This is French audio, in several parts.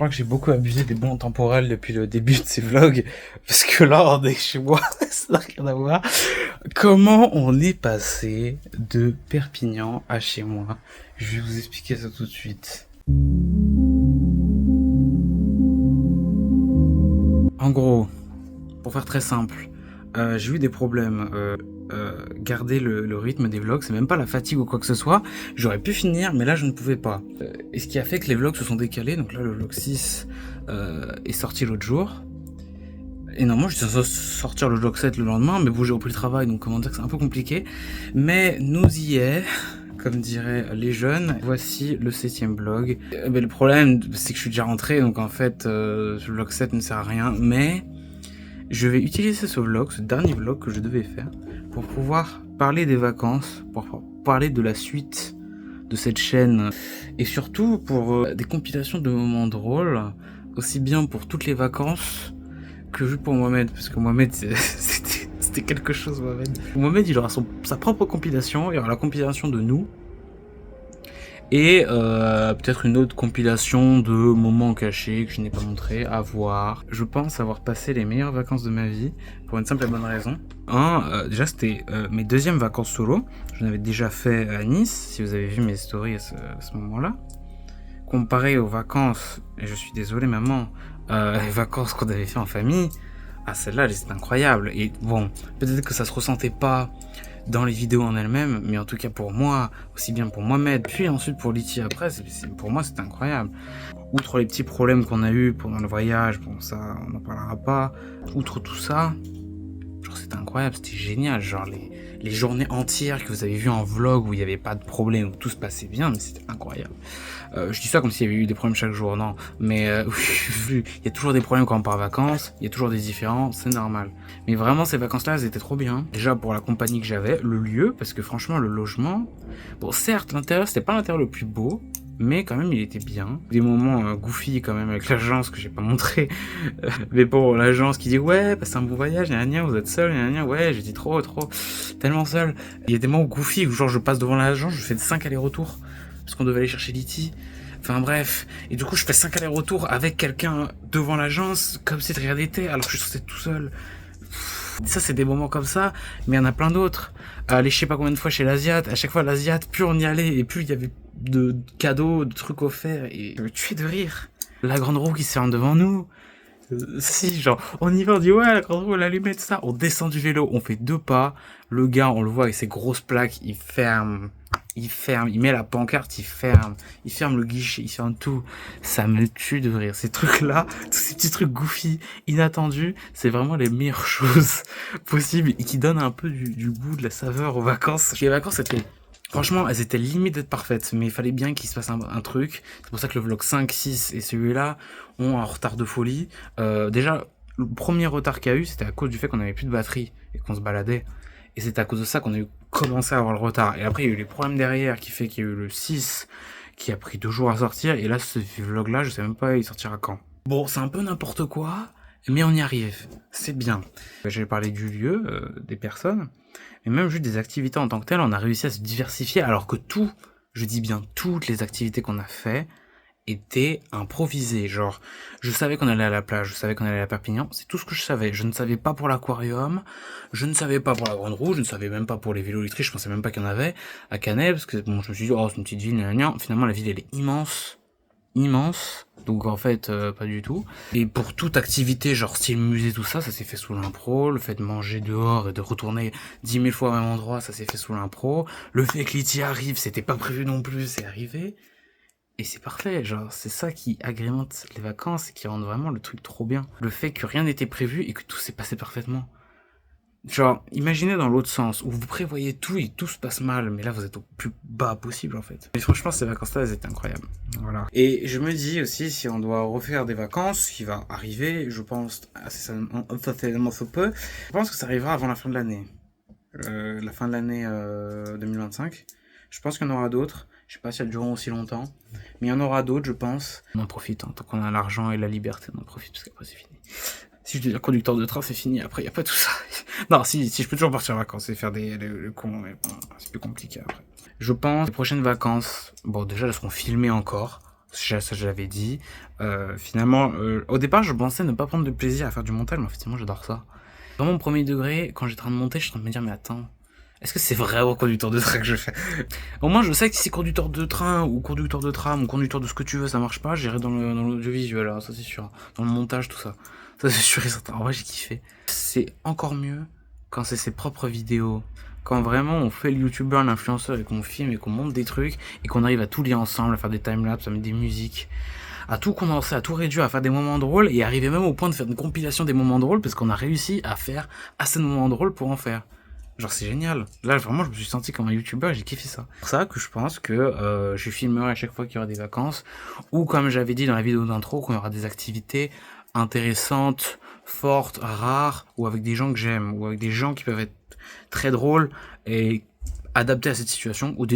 crois que j'ai beaucoup abusé des bons temporels depuis le début de ces vlogs, parce que là, on est chez moi, ça n'a rien à voir. Comment on est passé de Perpignan à chez moi? Je vais vous expliquer ça tout de suite. En gros, pour faire très simple, j'ai eu des problèmes. Garder le rythme des vlogs, c'est même pas la fatigue ou quoi que ce soit. J'aurais pu finir, mais là je ne pouvais pas. Et ce qui a fait que les vlogs se sont décalés. Donc là, le vlog 6 est sorti l'autre jour. Et normalement, je suis censé sortir le vlog 7 le lendemain, mais bon, j'ai repris le travail, donc comment dire que c'est un peu compliqué. Mais nous y est, comme diraient les jeunes. Voici le 7e vlog. Mais le problème, c'est que je suis déjà rentré, donc en fait, le vlog 7 ne sert à rien. Mais je vais utiliser ce vlog, ce dernier vlog que je devais faire, pour pouvoir parler des vacances, pour parler de la suite de cette chaîne, et surtout pour des compilations de moments drôles, aussi bien pour toutes les vacances que juste pour Mohamed, parce que Mohamed c'était quelque chose. Mohamed il aura sa propre compilation, il y aura la compilation de nous, et peut-être une autre compilation de moments cachés que je n'ai pas montré, à voir. Je pense avoir passé les meilleures vacances de ma vie, pour une simple et bonne raison. Déjà c'était mes deuxièmes vacances solo. Je l'avais déjà fait à Nice, si vous avez vu mes stories à ce moment-là. Comparé aux vacances, et je suis désolé maman, les vacances qu'on avait fait en famille, celle-là c'était incroyable. Et bon, peut-être que ça se ressentait pas dans les vidéos en elles-mêmes, mais en tout cas pour moi, aussi bien pour Mohamed, puis ensuite pour Liti après, pour moi c'était incroyable. Outre les petits problèmes qu'on a eu pendant le voyage, bon ça on n'en parlera pas, outre tout ça, genre c'était incroyable, c'était génial, genre les journées entières que vous avez vues en vlog où il n'y avait pas de problème, où tout se passait bien, mais c'était incroyable. Je dis ça comme s'il y avait eu des problèmes chaque jour, non, mais il y a toujours des problèmes quand on part en vacances, il y a toujours des différends, c'est normal. Mais vraiment ces vacances-là, elles étaient trop bien. Déjà pour la compagnie que j'avais, le lieu, parce que franchement le logement, bon certes l'intérieur c'était pas l'intérieur le plus beau, mais quand même il était bien. Des moments goofy quand même avec l'agence que j'ai pas montré, mais bon l'agence qui dit ouais c'est un bon voyage, vous êtes seul, ouais j'ai dit trop, tellement seul. Il y a des moments goofy où genre je passe devant l'agence, je fais 5 allers-retours, parce qu'on devait aller chercher Liti. Enfin bref, et du coup je fais 5 allers-retours avec quelqu'un devant l'agence, comme si de rien n'était, alors que je suis censé être tout seul. Ça c'est des moments comme ça, mais il y en a plein d'autres. Aller je sais pas combien de fois chez l'Asiate, à chaque fois l'Asiate, plus on y allait, et plus il y avait de cadeaux, de trucs offerts, et je me tuais de rire. La grande roue qui se ferme devant nous. Si, genre, on y va, on dit ouais, la grande roue, l'allumette, ça. On descend du vélo, on fait 2 pas. Le gars, on le voit avec ses grosses plaques, il ferme, il met la pancarte, il ferme le guichet, il ferme tout. Ça me tue de rire. Ces trucs-là, tous ces petits trucs goofy, inattendus, c'est vraiment les meilleures choses possibles et qui donnent un peu du goût, de la saveur aux vacances. Les vacances, franchement, elles étaient limite d'être parfaites, mais il fallait bien qu'il se passe un truc. C'est pour ça que le vlog 5, 6 et celui-là ont un retard de folie. Déjà, le premier retard qu'il y a eu, c'était à cause du fait qu'on avait plus de batterie et qu'on se baladait. Et c'est à cause de ça qu'on a commencé à avoir le retard. Et après, il y a eu les problèmes derrière qui fait qu'il y a eu le 6 qui a pris 2 jours à sortir. Et là, ce vlog-là, je sais même pas il sortira quand. Bon, c'est un peu n'importe quoi, mais on y arrive. C'est bien. J'ai parlé du lieu, des personnes, mais même juste des activités en tant que telles, on a réussi à se diversifier alors que je dis bien toutes les activités qu'on a fait étaient improvisées. Genre, je savais qu'on allait à la plage, je savais qu'on allait à Perpignan, c'est tout ce que je savais. Je ne savais pas pour l'aquarium, je ne savais pas pour la Grande Roue, je ne savais même pas pour les vélos électriques, je pensais même pas qu'il y en avait à Canet, parce que bon, je me suis dit, oh, c'est une petite ville, finalement la ville elle est immense, donc en fait pas du tout. Et pour toute activité genre style musée, tout ça s'est fait sous l'impro. Le fait de manger dehors et de retourner 10 000 fois au même endroit, ça s'est fait sous l'impro. Le fait que Liti arrive, c'était pas prévu non plus, c'est arrivé. Et c'est parfait, genre c'est ça qui agrémente les vacances et qui rend vraiment le truc trop bien. Le fait que rien n'était prévu et que tout s'est passé parfaitement. Genre, imaginez dans l'autre sens, où vous prévoyez tout et tout se passe mal, mais là vous êtes au plus bas possible en fait. Mais franchement, ces vacances-là, elles étaient incroyables. Voilà. Et je me dis aussi, si on doit refaire des vacances, ce qui va arriver, je pense, assez certainement sous peu, je pense que ça arrivera avant la fin de l'année. La fin de l'année 2025. Je pense qu'il y en aura d'autres. Je sais pas si elles dureront aussi longtemps, mais il y en aura d'autres, je pense. On en profite, hein, tant qu'on a l'argent et la liberté, on en profite, parce qu'après c'est fini. Si je deviens conducteur de train, c'est fini. Après, y a pas tout ça. Non, si je peux toujours partir en vacances et faire le con, mais bon, c'est plus compliqué après. Je pense, les prochaines vacances, bon, déjà, elles seront filmées encore. Ça, je l'avais dit. Finalement, au départ, je pensais ne pas prendre de plaisir à faire du montage, mais effectivement, j'adore ça. Vraiment, premier degré, quand j'étais en train de monter, je suis en train de me dire, mais attends, est-ce que c'est vraiment conducteur de train que je fais? Au moins, je sais que si c'est conducteur de train, ou conducteur de tram, ou conducteur de ce que tu veux, ça marche pas, j'irai dans l'audiovisuel, alors ça c'est sûr. Dans le montage, tout ça. Ça c'est sûr et certain. En vrai, j'ai kiffé. C'est encore mieux quand c'est ses propres vidéos. Quand vraiment on fait le youtubeur, l'influenceur, et qu'on filme et qu'on monte des trucs, et qu'on arrive à tout lier ensemble, à faire des timelapses, à mettre des musiques, à tout condenser, à tout réduire, à faire des moments drôles, et arriver même au point de faire une compilation des moments drôles, parce qu'on a réussi à faire assez de moments drôles pour en faire. Genre c'est génial. Là vraiment je me suis senti comme un youtubeur et j'ai kiffé ça. C'est pour ça que je pense que je filmerai à chaque fois qu'il y aura des vacances. Ou comme j'avais dit dans la vidéo d'intro, qu'il y aura des activités intéressantes, fortes, rares, ou avec des gens que j'aime, ou avec des gens qui peuvent être très drôles et adaptés à cette situation, ou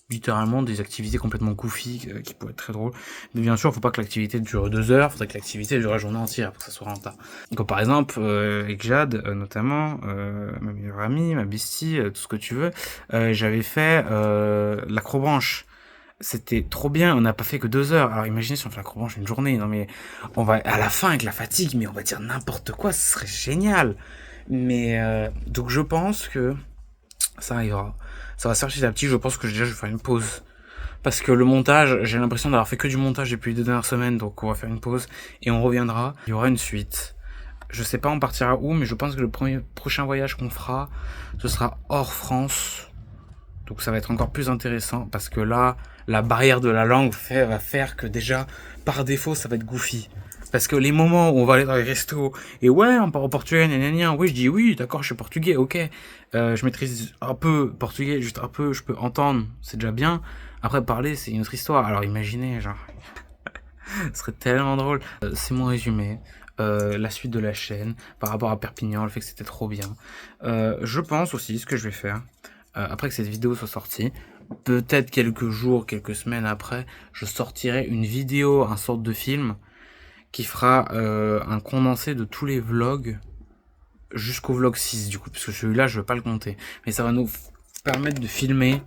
littéralement des activités complètement goofy qui pourraient être très drôles. Mais bien sûr, faut pas que l'activité dure 2 heures, faudrait que l'activité dure la journée entière pour que ça soit rentable. Donc par exemple, avec Jade notamment, ma meilleure amie, ma bestie, tout ce que tu veux, j'avais fait l'acrobranche. C'était trop bien, on n'a pas fait que 2 heures. Alors imaginez si on fait l'acrobranche une journée, non mais on va à la fin avec la fatigue, mais on va dire n'importe quoi, ce serait génial. Mais donc je pense que ça arrivera. Ça va se faire petit à petit, je pense que déjà je vais faire une pause. Parce que le montage, j'ai l'impression d'avoir fait que du montage depuis les 2 dernières semaines, donc on va faire une pause et on reviendra. Il y aura une suite. Je sais pas on partira où, mais je pense que le prochain voyage qu'on fera, ce sera hors France. Donc ça va être encore plus intéressant parce que là, la barrière de la langue va faire que déjà, par défaut, ça va être goofy. Parce que les moments où on va aller dans les restos, et ouais, on part au portugais, gna gna gna, oui, je dis oui, d'accord, je suis portugais, ok. Je maîtrise un peu portugais, juste un peu, je peux entendre, c'est déjà bien. Après, parler, c'est une autre histoire. Alors imaginez, genre, ce serait tellement drôle. C'est mon résumé. La suite de la chaîne, par rapport à Perpignan, le fait que c'était trop bien. Je pense aussi, ce que je vais faire, après que cette vidéo soit sortie, peut-être quelques jours, quelques semaines après, je sortirai une vidéo, un sorte de film, qui fera un condensé de tous les vlogs jusqu'au vlog 6 du coup, parce que celui-là je veux pas le compter. Mais ça va nous permettre de filmer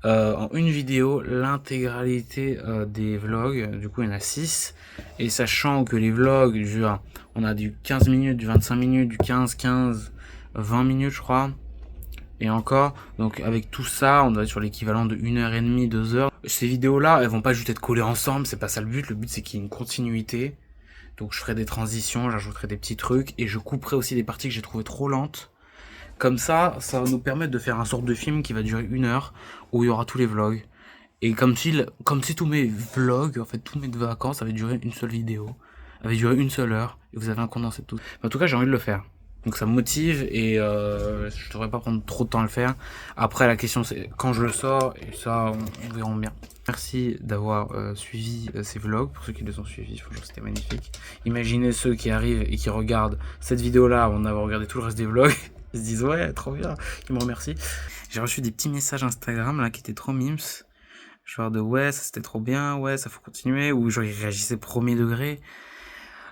en une vidéo l'intégralité des vlogs, du coup il y en a 6. Et sachant que les vlogs durent, on a du 15 minutes, du 25 minutes, du 15, 20 minutes je crois. Et encore, donc avec tout ça, on doit être sur l'équivalent de 1h30, 2 heures. Ces vidéos-là, elles vont pas juste être collées ensemble, c'est pas ça le but c'est qu'il y ait une continuité. Donc je ferai des transitions, j'ajouterai des petits trucs, et je couperai aussi des parties que j'ai trouvées trop lentes. Comme ça va nous permettre de faire un sorte de film qui va durer 1 heure, où il y aura tous les vlogs. Et comme si tous mes vlogs, en fait tous mes vacances, avaient duré une seule vidéo, avaient duré une seule heure, et vous avez un condensé de tout. Mais en tout cas, j'ai envie de le faire. Donc ça me motive et je devrais pas prendre trop de temps à le faire. Après la question c'est quand je le sors et ça on verra bien. Merci d'avoir suivi ces vlogs, pour ceux qui les ont suivis, franchement c'était magnifique. Imaginez ceux qui arrivent et qui regardent cette vidéo là avant d'avoir regardé tout le reste des vlogs, ils se disent ouais trop bien, ils me remercient. J'ai reçu des petits messages Instagram là qui étaient trop mimes, genre de ouais ça c'était trop bien, ouais ça faut continuer, ou genre ils réagissaient premier degré.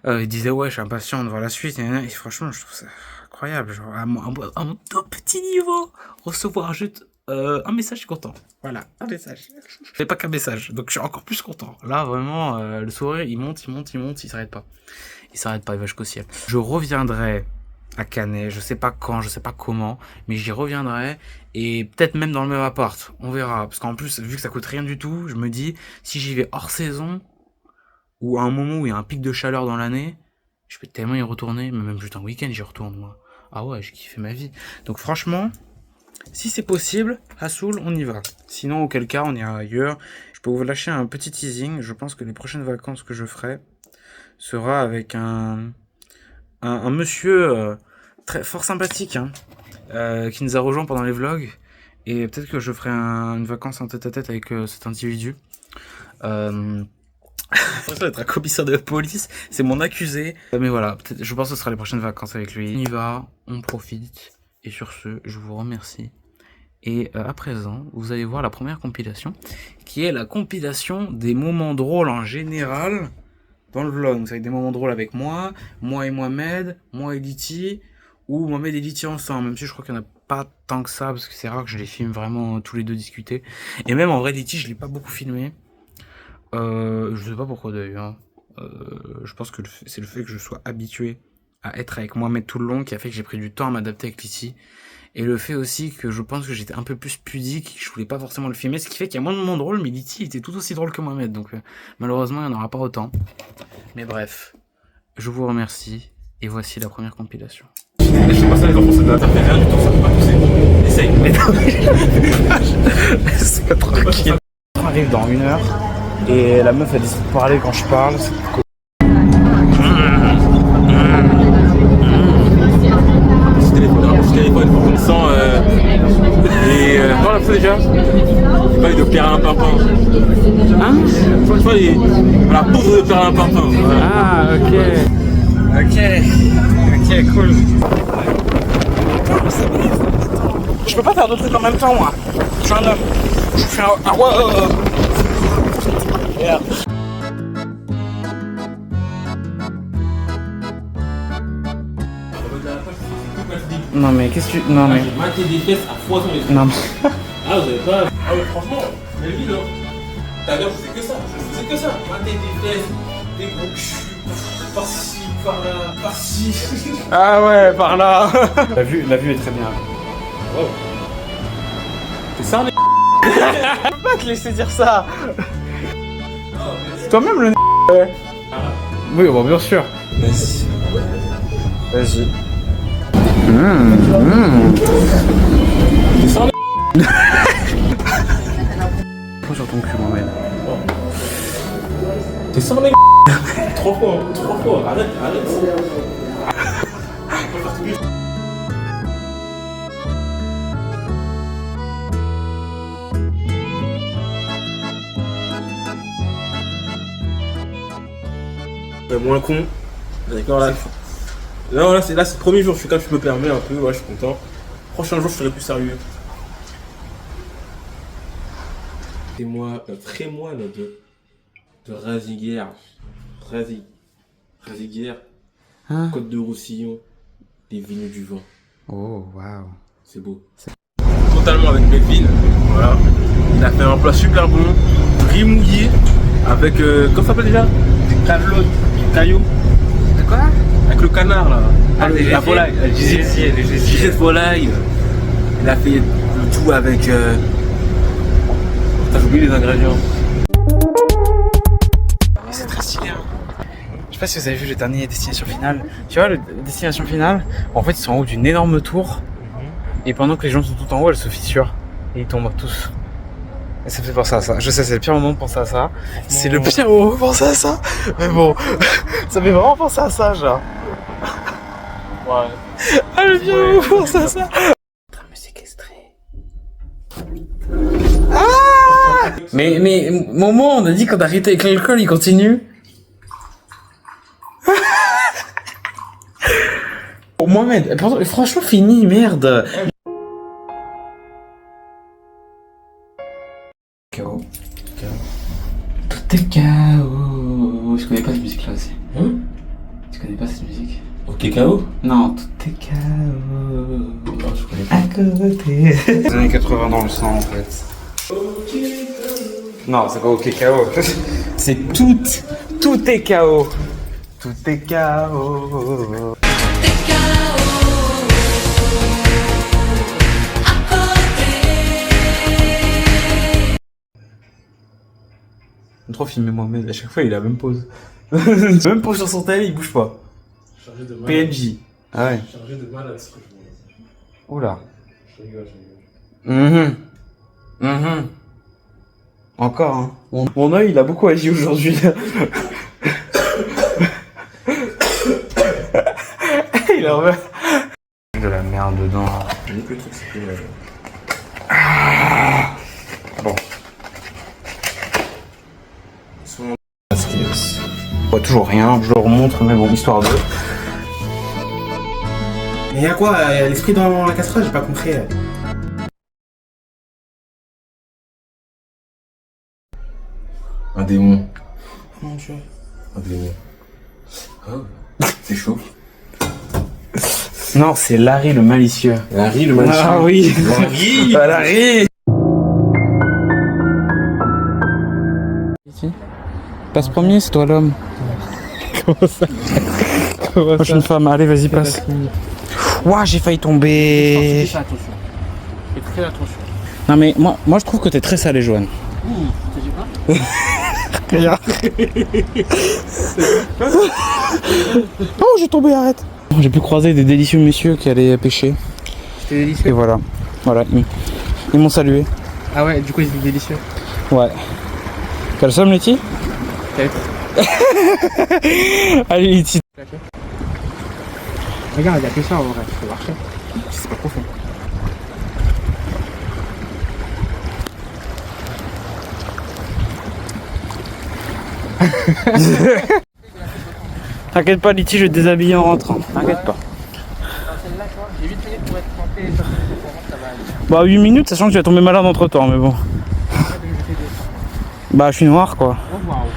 Il disait ouais je suis impatient de voir la suite et franchement je trouve ça incroyable, genre à mon tout petit niveau recevoir juste un message, je suis content, voilà, un message, je fais pas qu'un message donc je suis encore plus content là vraiment. Le sourire il monte, il s'arrête pas, il va jusqu'au ciel. Je reviendrai à Canet, je sais pas quand, je sais pas comment, mais j'y reviendrai, et peut-être même dans le même appart, on verra, parce qu'en plus vu que ça coûte rien du tout, je me dis si j'y vais hors saison ou à un moment où il y a un pic de chaleur dans l'année, je peux tellement y retourner, mais même juste un week-end j'y retourne moi. Ah ouais, j'ai kiffé ma vie. Donc franchement, si c'est possible, à Soul, on y va. Sinon, auquel cas, on ira ailleurs. Je peux vous lâcher un petit teasing. Je pense que les prochaines vacances que je ferai sera avec un monsieur fort sympathique, hein, qui nous a rejoint pendant les vlogs. Et peut-être que je ferai une vacance en tête-à-tête avec cet individu. Ça va être un commissaire de police, c'est mon accusé. Mais voilà, je pense que ce sera les prochaines vacances avec lui. On y va, on profite. Et sur ce, je vous remercie. Et à présent, vous allez voir la première compilation, qui est la compilation des moments drôles en général dans le vlog. Donc, c'est avec des moments drôles avec moi et Mohamed, moi et Liti, ou Mohamed et Liti ensemble. Même si je crois qu'il n'y en a pas tant que ça, parce que c'est rare que je les filme vraiment tous les deux discuter. Et même en vrai, Liti, je ne l'ai pas beaucoup filmé. Je sais pas pourquoi d'ailleurs. Je pense que c'est le fait que je sois habitué à être avec Mohamed tout le long qui a fait que j'ai pris du temps à m'adapter avec Liti. Et le fait aussi que je pense que j'étais un peu plus pudique, que je voulais pas forcément le filmer, ce qui fait qu'il y a moins de moments drôles, mais Liti était tout aussi drôle que Mohamed, donc malheureusement il n'y en aura pas autant. Mais bref, je vous remercie, et voici la première compilation. Je sais pas ça les enfants, ça fait rien du tout, ça peut pas pousser. Essaye. Mais non, laisse-moi tranquille. On arrive dans 1 heure, et la meuf elle décide de parler quand je parle, c'est cool. Sans et comment on appelle ça déjà? Pas de perlimpinpin. Hein? Tu vois la poudre de perlimpinpin. Voilà. Ah ok. Ok, cool. Je peux pas faire d'autres trucs en même temps moi. Je suis un homme. Je fais un roi. Yeah. Non mais qu'est-ce que tu... Non mais... J'ai maté des fesses à foison les Non mais... Ah vous avez pas... Ah mais franchement, mais vide hein. T'as l'heure je faisais que ça, mater des fesses, des gros culs, par-ci, par-là, par-ci. Ah ouais, par là. La vue est très bien. Wow. C'est ça les... Je peux pas te laisser dire ça. Toi-même le... Oui, bon bien sûr. Vas-y. Vas-y. C'est ça les... Prends sur ton cul, Mohamed. C'est ça les... 3 fois, arrête. Moins con, d'accord là. Là c'est le premier jour, je me permets un peu, ouais, je suis content. Prochain jour je serai plus sérieux. Et moi, très-moi là de Raziguière. Raziguière, Hein? Côte de Roussillon, les vignes du vin. Oh, waouh. C'est beau. Totalement avec Melvin, voilà. Il a fait un plat super bon, riz mouillé, avec, comment ça s'appelle déjà? Des caillots. De quoi? Avec le canard là. Ah, la volaille. Les gésiers. Gilet de volaille. Il a fait le tout avec... T'as oublié les ingrédients. C'est très stylé hein. Je sais pas si vous avez vu le dernier Destination Finale. Tu vois, le Destination Finale, en fait ils sont en haut d'une énorme tour. Et pendant que les gens sont tout en haut, elles se fissurent. Et ils tombent tous. Et ça me fait penser à ça. Je sais, c'est le pire moment de penser à ça. C'est le pire moment de penser à ça. Mais bon, ça me fait vraiment penser à ça, genre. Ouais. Ah, le pire moment de penser à ça. Me séquestrer. Ah! Mais, Momo, on a dit qu'on arrêtait avec l'alcool, il continue. Oh, Mohamed, franchement, fini, merde. Chaos. Tout est chaos. Je connais pas cette musique là aussi. Hein? Tu connais pas cette musique? Ok, KO? Non, tout est chaos. Non, je connais pas. À côté. Les années 80 dans le sang en fait. Non, c'est pas OK KO. C'est tout est chaos. Tout est chaos. Trop filmé Mohamed, à chaque fois il a la même pose. Même pose sur son tel, il bouge pas. Chargé de malade. PNJ. Ah ouais. Chargé de malade, ce que je vois. Oula. Je rigole. Encore, hein. Mon œil, il a beaucoup agi aujourd'hui. Il en veut. De la merde dedans. J'ai dit que le truc, c'est que... Bon. Ouais, toujours rien, je leur montre, mais bon, histoire de... Mais y'a quoi? Y'a l'esprit dans la casserole? J'ai pas compris. Un démon. Mon dieu. Un démon. Oh, c'est chaud. Non, c'est Larry le malicieux. Larry, le malicieux. Ah oui. Larry. Larry. Passe premier, c'est toi l'homme. Comment ça? Moi, je suis une femme. Allez, vas-y, passe. Ouah, j'ai failli tomber. Fais attention. Fais très attention. Non, mais moi, je trouve que t'es très salé, Joanne. T'as dit quoi? Regarde. Oh, j'ai tombé, arrête. J'ai pu croiser des délicieux messieurs qui allaient pêcher. C'était délicieux. Et voilà. Voilà, ils m'ont salué. Ah ouais, du coup, ils étaient délicieux. Ouais. T'as le somme, Letty? Peut-être. Allez, Letty. Regarde, il y a que ça en vrai, faut marcher. C'est pas profond. T'inquiète pas, Letty, je vais te déshabiller en rentrant. T'inquiète pas. Celle-là, tu vois, j'ai 8 minutes pour être trempé, ça va aller. Bah, 8 minutes, sachant que tu vas tomber malade entre temps, mais bon. Bah, je suis noir, quoi. Oh, waouh.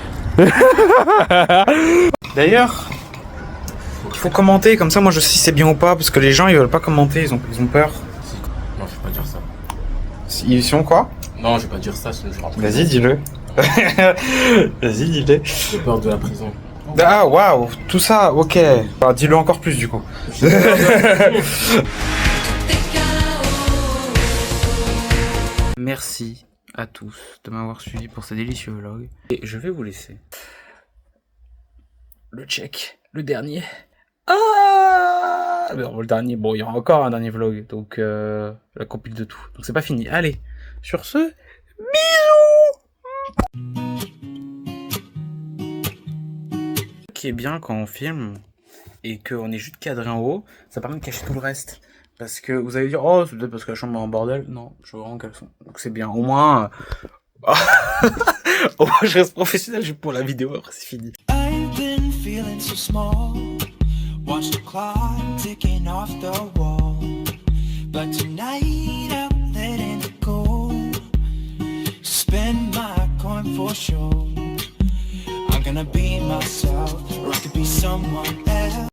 D'ailleurs, il faut commenter, comme ça, moi je sais si c'est bien ou pas, parce que les gens ils veulent pas commenter, ils ont peur. Non, je vais pas dire ça. Ils sont quoi? Non, je vais pas dire ça, sinon je rentre. Vas-y, dis-le. Vas-y, dis-le. J'ai peur de la prison. Ah, waouh, tout ça, ok. Bah, dis-le encore plus, du coup. Merci à tous de m'avoir suivi pour ce délicieux vlog. Et je vais vous laisser. Le check, le dernier. Ah, bon, le dernier, bon, il y aura encore un dernier vlog, donc la compile de tout. Donc c'est pas fini. Allez, sur ce, bisous. Ce qui est bien quand on filme et qu'on est juste cadré en haut, ça permet de cacher tout le reste. Parce que vous allez dire, oh, c'est peut-être parce que la chambre est en bordel. Non, je suis vraiment en caleçon. Donc c'est bien. Au moins, au moins je reste professionnel juste pour la vidéo, après c'est fini. Feeling so small, watch the clock ticking off the wall, but tonight I'm letting it go, spend my coin for sure, I'm gonna be myself, or I could be someone else.